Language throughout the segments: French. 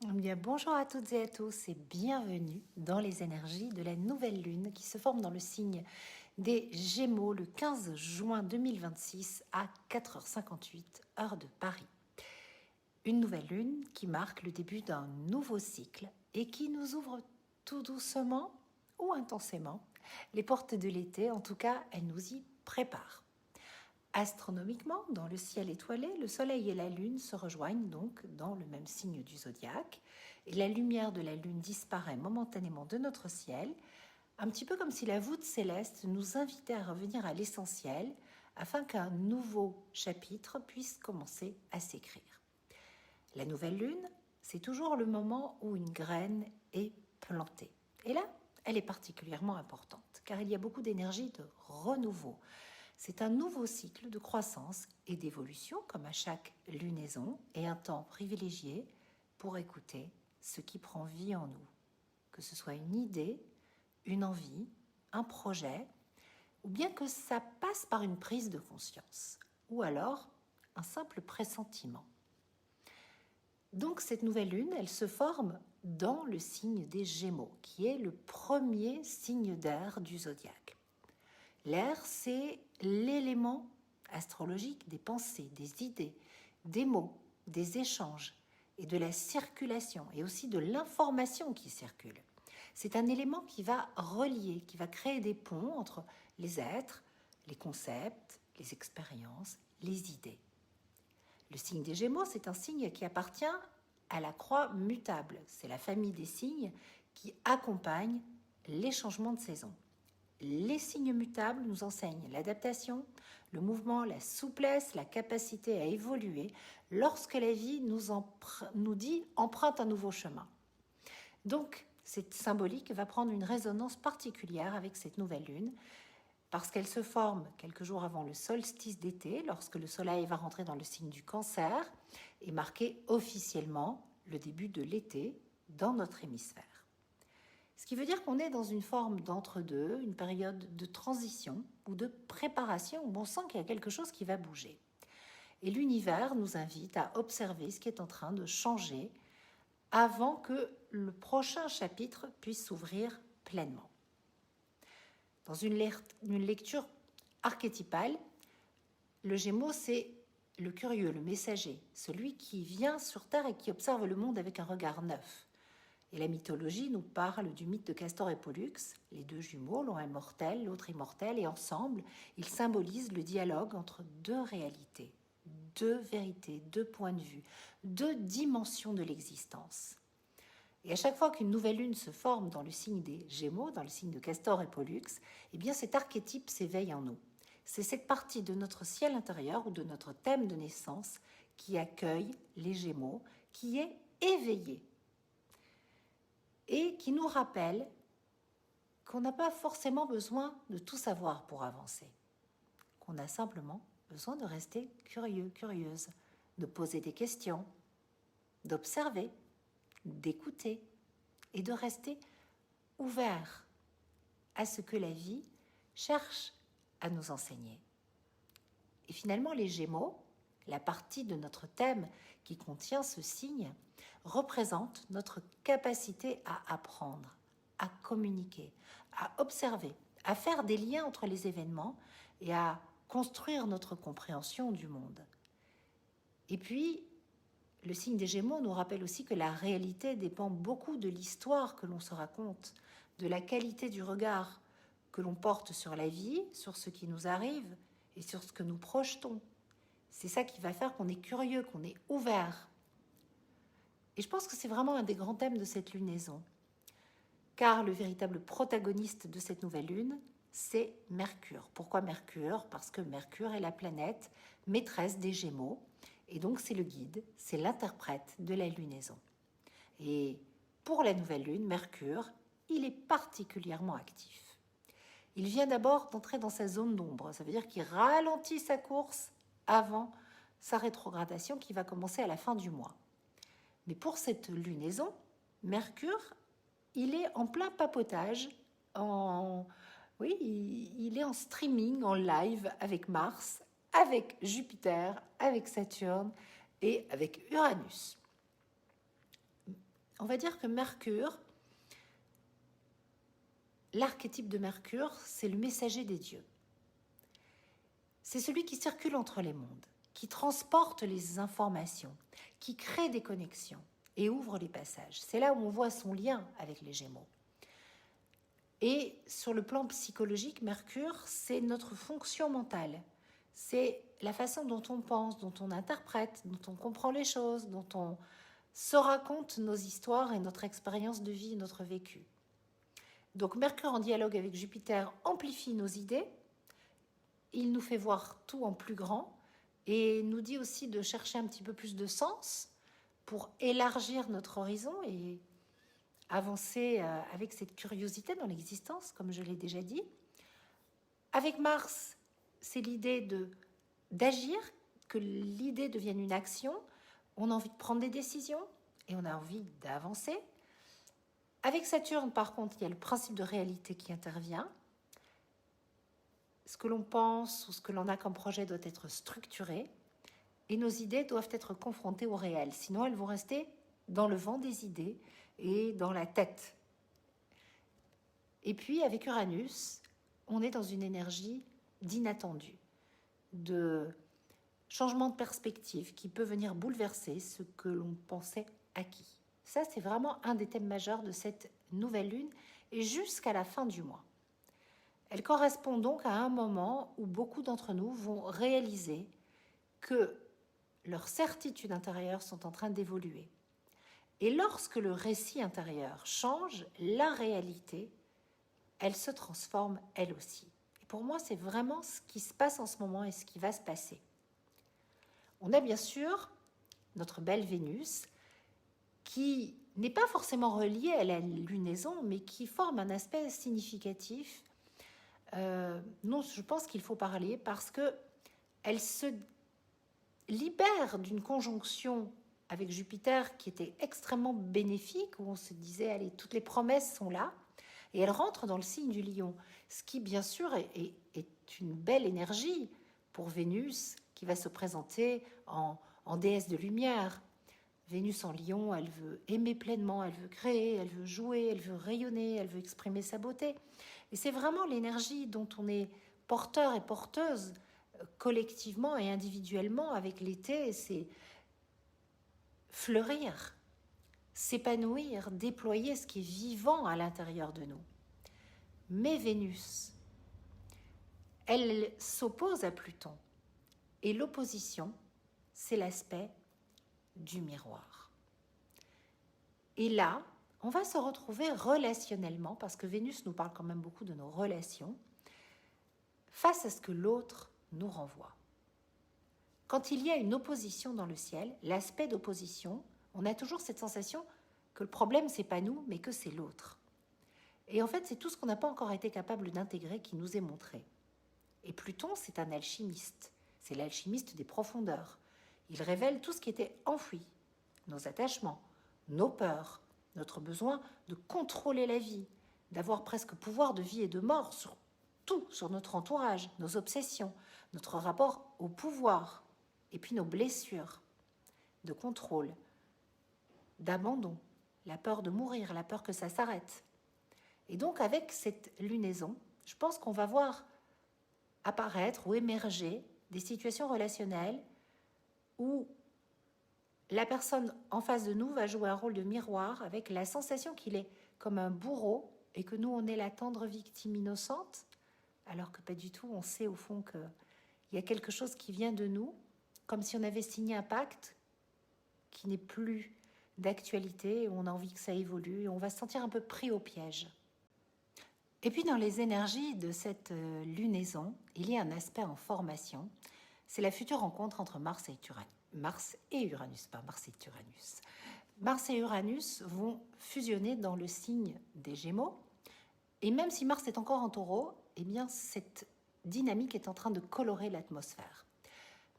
Bien, bonjour à toutes et à tous et bienvenue dans les énergies de la nouvelle lune qui se forme dans le signe des Gémeaux le 15 juin 2026 à 4h58 heure de Paris. Une nouvelle lune qui marque le début d'un nouveau cycle et qui nous ouvre tout doucement ou intensément les portes de l'été. En tout cas, elle nous y prépare. Astronomiquement, dans le ciel étoilé, le Soleil et la Lune se rejoignent donc dans le même signe du zodiaque, et la lumière de la Lune disparaît momentanément de notre ciel, un petit peu comme si la voûte céleste nous invitait à revenir à l'essentiel, afin qu'un nouveau chapitre puisse commencer à s'écrire. La nouvelle Lune, c'est toujours le moment où une graine est plantée. Et là, elle est particulièrement importante, car il y a beaucoup d'énergie de renouveau. C'est un nouveau cycle de croissance et d'évolution, comme à chaque lunaison, et un temps privilégié pour écouter ce qui prend vie en nous. Que ce soit une idée, une envie, un projet, ou bien que ça passe par une prise de conscience, ou alors un simple pressentiment. Donc cette nouvelle lune, elle se forme dans le signe des Gémeaux, qui est le premier signe d'air du zodiaque. L'air, c'est l'élément astrologique des pensées, des idées, des mots, des échanges et de la circulation et aussi de l'information qui circule. C'est un élément qui va relier, qui va créer des ponts entre les êtres, les concepts, les expériences, les idées. Le signe des Gémeaux, c'est un signe qui appartient à la croix mutable. C'est la famille des signes qui accompagne les changements de saison. Les signes mutables nous enseignent l'adaptation, le mouvement, la souplesse, la capacité à évoluer lorsque la vie nous dit emprunte un nouveau chemin. Donc, cette symbolique va prendre une résonance particulière avec cette nouvelle lune parce qu'elle se forme quelques jours avant le solstice d'été, lorsque le soleil va rentrer dans le signe du Cancer et marquer officiellement le début de l'été dans notre hémisphère. Ce qui veut dire qu'on est dans une forme d'entre-deux, une période de transition ou de préparation où on sent qu'il y a quelque chose qui va bouger. Et l'univers nous invite à observer ce qui est en train de changer avant que le prochain chapitre puisse s'ouvrir pleinement. Dans une lecture archétypale, le Gémeaux, c'est le curieux, le messager, celui qui vient sur Terre et qui observe le monde avec un regard neuf. Et la mythologie nous parle du mythe de Castor et Pollux, les deux jumeaux, l'un est mortel, l'autre immortel, et ensemble, ils symbolisent le dialogue entre deux réalités, deux vérités, deux points de vue, deux dimensions de l'existence. Et à chaque fois qu'une nouvelle lune se forme dans le signe des Gémeaux, dans le signe de Castor et Pollux, eh bien cet archétype s'éveille en nous. C'est cette partie de notre ciel intérieur ou de notre thème de naissance qui accueille les Gémeaux, qui est éveillée et qui nous rappelle qu'on n'a pas forcément besoin de tout savoir pour avancer, qu'on a simplement besoin de rester curieux, curieuse, de poser des questions, d'observer, d'écouter et de rester ouvert à ce que la vie cherche à nous enseigner. Et finalement, les Gémeaux, la partie de notre thème qui contient ce signe, représente notre capacité à apprendre, à communiquer, à observer, à faire des liens entre les événements et à construire notre compréhension du monde. Et puis, le signe des Gémeaux nous rappelle aussi que la réalité dépend beaucoup de l'histoire que l'on se raconte, de la qualité du regard que l'on porte sur la vie, sur ce qui nous arrive et sur ce que nous projetons. C'est ça qui va faire qu'on est curieux, qu'on est ouvert. Et je pense que c'est vraiment un des grands thèmes de cette lunaison. Car le véritable protagoniste de cette nouvelle lune, c'est Mercure. Pourquoi Mercure? Parce que Mercure est la planète maîtresse des Gémeaux. Et donc c'est le guide, c'est l'interprète de la lunaison. Et pour la nouvelle lune, Mercure, il est particulièrement actif. Il vient d'abord d'entrer dans sa zone d'ombre. Ça veut dire qu'il ralentit sa course avant sa rétrogradation qui va commencer à la fin du mois. Mais pour cette lunaison, Mercure, il est en plein papotage, oui, il est en streaming, en live avec Mars, avec Jupiter, avec Saturne et avec Uranus. on va dire que Mercure, l'archétype de Mercure, c'est le messager des dieux. C'est celui qui circule entre les mondes, qui transporte les informations, qui crée des connexions et ouvre les passages. C'est là où on voit son lien avec les Gémeaux. Et sur le plan psychologique, Mercure, c'est notre fonction mentale. C'est la façon dont on pense, dont on interprète, dont on comprend les choses, dont on se raconte nos histoires et notre expérience de vie, notre vécu. Donc Mercure en dialogue avec Jupiter amplifie nos idées, il nous fait voir tout en plus grand et nous dit aussi de chercher un petit peu plus de sens pour élargir notre horizon et avancer avec cette curiosité dans l'existence, comme je l'ai déjà dit. Avec Mars, c'est l'idée d'agir, que l'idée devienne une action. On a envie de prendre des décisions et on a envie d'avancer. Avec Saturne, par contre, il y a le principe de réalité qui intervient. Ce que l'on pense ou ce que l'on a comme projet doit être structuré et nos idées doivent être confrontées au réel. Sinon, elles vont rester dans le vent des idées et dans la tête. Et puis, avec Uranus, on est dans une énergie d'inattendu, de changement de perspective qui peut venir bouleverser ce que l'on pensait acquis. Ça, c'est vraiment un des thèmes majeurs de cette nouvelle lune et jusqu'à la fin du mois. Elle correspond donc à un moment où beaucoup d'entre nous vont réaliser que leurs certitudes intérieures sont en train d'évoluer. Et lorsque le récit intérieur change, la réalité, elle se transforme elle aussi. Et pour moi, c'est vraiment ce qui se passe en ce moment et ce qui va se passer. On a bien sûr notre belle Vénus qui n'est pas forcément reliée à la lunaison, mais qui forme un aspect significatif dont je pense qu'il faut parler parce qu'elle se libère d'une conjonction avec Jupiter qui était extrêmement bénéfique, où on se disait, allez, toutes les promesses sont là, et elle rentre dans le signe du Lion, ce qui bien sûr est une belle énergie pour Vénus qui va se présenter en déesse de lumière. Vénus en Lion, elle veut aimer pleinement, elle veut créer, elle veut jouer, elle veut rayonner, elle veut exprimer sa beauté. Et c'est vraiment l'énergie dont on est porteur et porteuse collectivement et individuellement avec l'été, c'est fleurir, s'épanouir, déployer ce qui est vivant à l'intérieur de nous. Mais Vénus, elle s'oppose à Pluton. Et l'opposition, c'est l'aspect du miroir. Et là, on va se retrouver relationnellement, parce que Vénus nous parle quand même beaucoup de nos relations, face à ce que l'autre nous renvoie. Quand il y a une opposition dans le ciel, l'aspect d'opposition, on a toujours cette sensation que le problème, c'est pas nous, mais que c'est l'autre. Et en fait, c'est tout ce qu'on n'a pas encore été capable d'intégrer qui nous est montré. Et Pluton, c'est un alchimiste. C'est l'alchimiste des profondeurs. Il révèle tout ce qui était enfoui. Nos attachements, nos peurs, notre besoin de contrôler la vie, d'avoir presque pouvoir de vie et de mort sur tout, sur notre entourage, nos obsessions, notre rapport au pouvoir, et puis nos blessures de contrôle, d'abandon, la peur de mourir, la peur que ça s'arrête. Et donc avec cette lunaison, je pense qu'on va voir apparaître ou émerger des situations relationnelles où la personne en face de nous va jouer un rôle de miroir avec la sensation qu'il est comme un bourreau et que nous, on est la tendre victime innocente, alors que pas du tout, on sait au fond qu'il y a quelque chose qui vient de nous, comme si on avait signé un pacte qui n'est plus d'actualité, où on a envie que ça évolue, et on va se sentir un peu pris au piège. Et puis dans les énergies de cette lunaison, il y a un aspect en formation, c'est la future rencontre entre Mars et Uranus. Mars et Uranus vont fusionner dans le signe des Gémeaux. Et même si Mars est encore en Taureau, eh bien cette dynamique est en train de colorer l'atmosphère.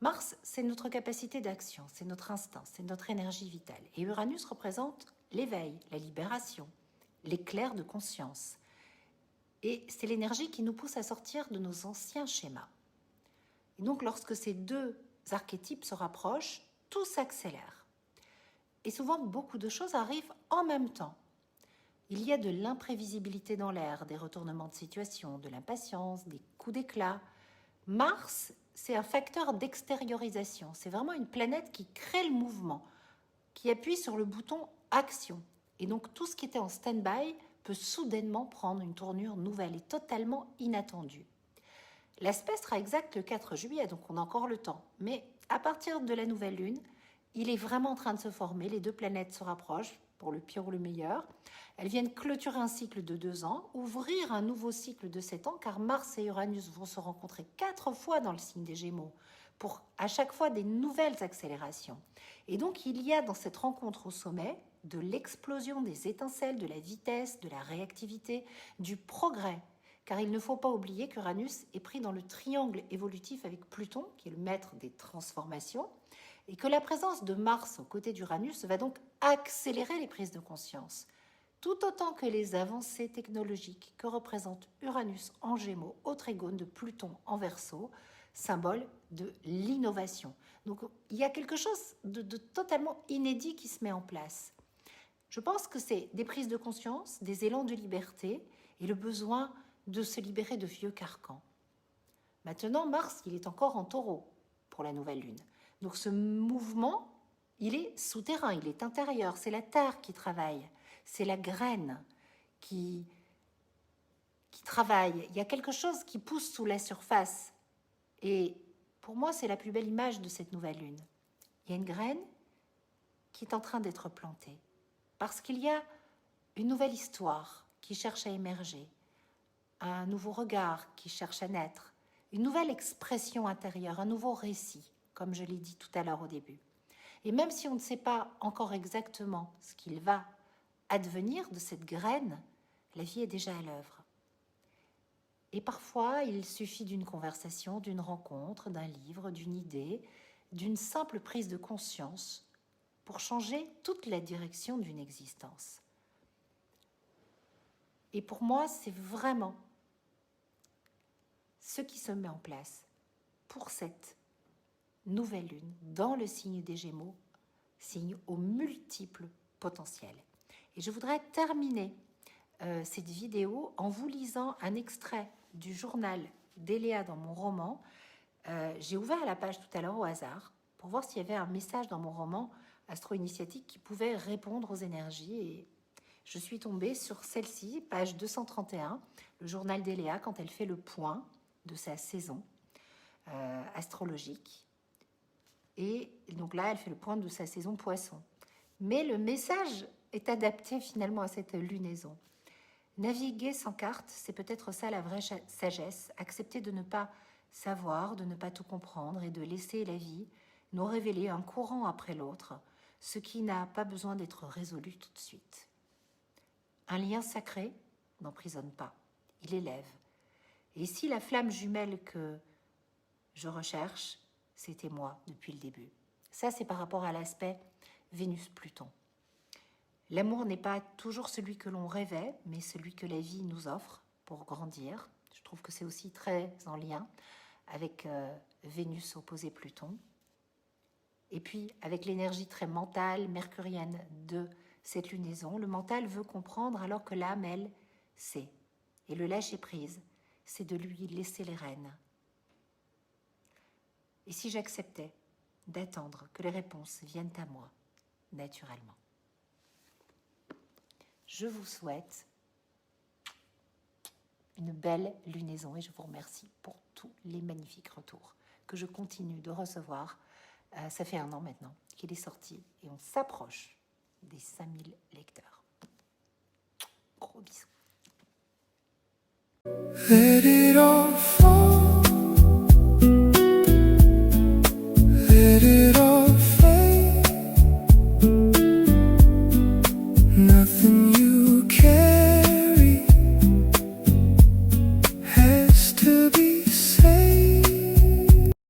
Mars, c'est notre capacité d'action, c'est notre instinct, c'est notre énergie vitale. Et Uranus représente l'éveil, la libération, l'éclair de conscience. Et c'est l'énergie qui nous pousse à sortir de nos anciens schémas. Et donc, lorsque ces deux archétypes se rapprochent, tout s'accélère. Et souvent, beaucoup de choses arrivent en même temps. Il y a de l'imprévisibilité dans l'air, des retournements de situation, de l'impatience, des coups d'éclat. Mars, c'est un facteur d'extériorisation. C'est vraiment une planète qui crée le mouvement, qui appuie sur le bouton action. Et donc tout ce qui était en stand-by peut soudainement prendre une tournure nouvelle et totalement inattendue. L'aspect sera exact le 4 juillet, donc on a encore le temps. Mais à partir de la nouvelle lune, il est vraiment en train de se former. Les deux planètes se rapprochent, pour le pire ou le meilleur. Elles viennent clôturer un cycle de 2 ans, ouvrir un nouveau cycle de 7 ans, car Mars et Uranus vont se rencontrer 4 fois dans le signe des Gémeaux, pour à chaque fois des nouvelles accélérations. Et donc il y a dans cette rencontre au sommet de l'explosion des étincelles, de la vitesse, de la réactivité, du progrès. Car il ne faut pas oublier qu'Uranus est pris dans le triangle évolutif avec Pluton, qui est le maître des transformations, et que la présence de Mars aux côtés d'Uranus va donc accélérer les prises de conscience, tout autant que les avancées technologiques que représente Uranus en Gémeaux au trigone de Pluton en Verseau, symbole de l'innovation. Donc il y a quelque chose de totalement inédit qui se met en place. Je pense que c'est des prises de conscience, des élans de liberté et le besoin de se libérer de vieux carcans. Maintenant, Mars, il est encore en Taureau pour la nouvelle lune. Donc ce mouvement, il est souterrain, il est intérieur, c'est la terre qui travaille, c'est la graine qui travaille. Il y a quelque chose qui pousse sous la surface. Et pour moi, c'est la plus belle image de cette nouvelle lune. Il y a une graine qui est en train d'être plantée. Parce qu'il y a une nouvelle histoire qui cherche à émerger, un nouveau regard qui cherche à naître, une nouvelle expression intérieure, un nouveau récit, comme je l'ai dit tout à l'heure au début. Et même si on ne sait pas encore exactement ce qu'il va advenir de cette graine, la vie est déjà à l'œuvre. Et parfois, il suffit d'une conversation, d'une rencontre, d'un livre, d'une idée, d'une simple prise de conscience pour changer toute la direction d'une existence. Et pour moi, c'est vraiment ce qui se met en place pour cette nouvelle lune dans le signe des Gémeaux, signe aux multiples potentiels. Et je voudrais terminer cette vidéo en vous lisant un extrait du journal d'Eléa dans mon roman. J'ai ouvert la page tout à l'heure au hasard pour voir s'il y avait un message dans mon roman astro-initiatique qui pouvait répondre aux énergies, et je suis tombée sur celle-ci, page 231, le journal d'Eléa quand elle fait le point de sa saison astrologique. Et donc là, elle fait le point de sa saison poisson. Mais le message est adapté finalement à cette lunaison. Naviguer sans carte, c'est peut-être ça la vraie sagesse, accepter de ne pas savoir, de ne pas tout comprendre et de laisser la vie nous révéler un courant après l'autre, ce qui n'a pas besoin d'être résolu tout de suite. Un lien sacré n'emprisonne pas, il élève. Et si la flamme jumelle que je recherche, c'était moi depuis le début. Ça, c'est par rapport à l'aspect Vénus-Pluton. L'amour n'est pas toujours celui que l'on rêvait, mais celui que la vie nous offre pour grandir. Je trouve que c'est aussi très en lien avec Vénus opposé Pluton. Et puis, avec l'énergie très mentale, mercurienne de cette lunaison, le mental veut comprendre alors que l'âme, elle, sait. Et le lâcher-prise, c'est de lui laisser les rênes. Et si j'acceptais d'attendre que les réponses viennent à moi, naturellement. Je vous souhaite une belle lunaison et je vous remercie pour tous les magnifiques retours que je continue de recevoir. Ça fait 1 an maintenant qu'il est sorti et on s'approche des 5000 lecteurs. Gros bisous. Let it all fall.